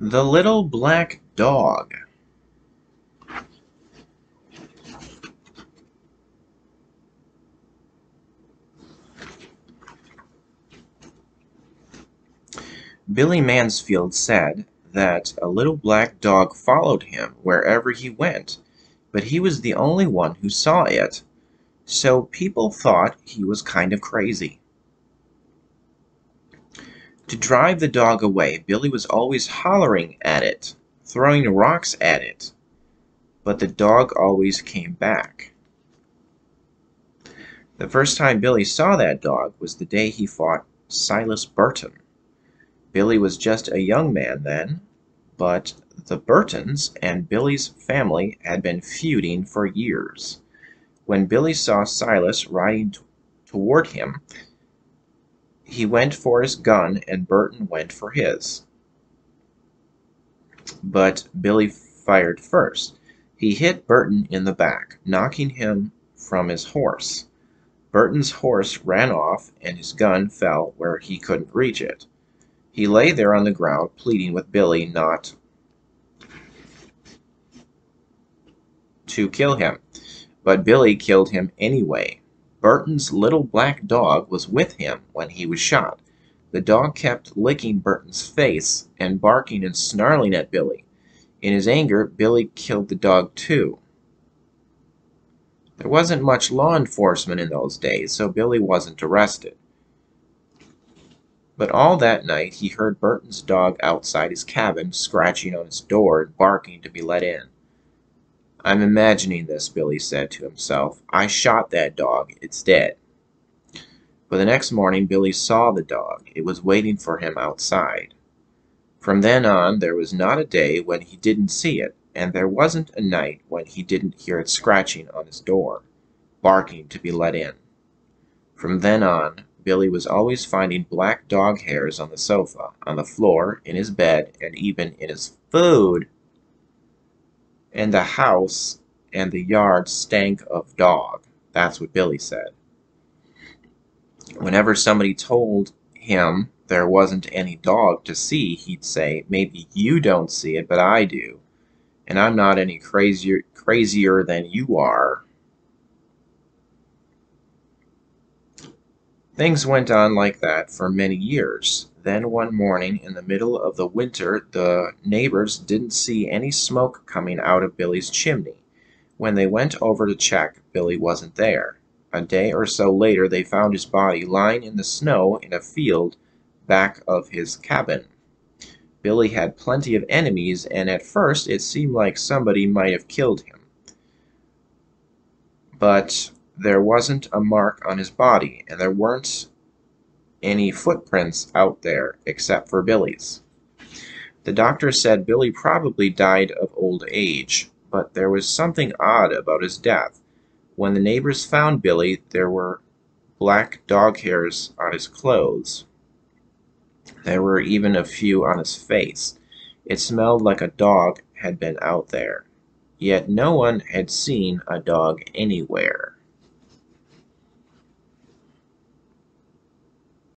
The Little Black Dog. Billy Mansfield said that a little black dog followed him wherever he went, but he was the only one who saw it, so people thought he was kind of crazy. To drive the dog away, Billy was always hollering at it, throwing rocks at it, but the dog always came back. The first time Billy saw that dog was the day he fought Silas Burton. Billy was just a young man then, but the Burtons and Billy's family had been feuding for years. When Billy saw Silas riding toward him, he went for his gun and Burton went for his. But Billy fired first. He hit Burton in the back, knocking him from his horse. Burton's horse ran off and his gun fell where he couldn't reach it. He lay there on the ground, pleading with Billy not to kill him. But Billy killed him anyway. Burton's little black dog was with him when he was shot. The dog kept licking Burton's face and barking and snarling at Billy. In his anger, Billy killed the dog too. There wasn't much law enforcement in those days, so Billy wasn't arrested. But all that night he heard Burton's dog outside his cabin, scratching on his door and barking to be let in. "I'm imagining this," Billy said to himself. "I shot that dog. It's dead." But the next morning Billy saw the dog. It was waiting for him outside. From then on, there was not a day when he didn't see it, and there wasn't a night when he didn't hear it scratching on his door, barking to be let in. From then on, Billy was always finding black dog hairs on the sofa, on the floor, in his bed, and even in his food. And the house and the yard stank of dog. That's what Billy said. Whenever somebody told him there wasn't any dog to see, he'd say, "Maybe you don't see it, but I do. And I'm not any crazier than you are." Things went on like that for many years. Then one morning in the middle of the winter, the neighbors didn't see any smoke coming out of Billy's chimney. When they went over to check, Billy wasn't there. A day or so later, they found his body lying in the snow in a field back of his cabin. Billy had plenty of enemies, and at first it seemed like somebody might have killed him. But there wasn't a mark on his body, and there weren't any footprints out there except for Billy's. The doctor said Billy probably died of old age, but there was something odd about his death. When the neighbors found Billy, there were black dog hairs on his clothes. There were even a few on his face. It smelled like a dog had been out there. Yet no one had seen a dog anywhere.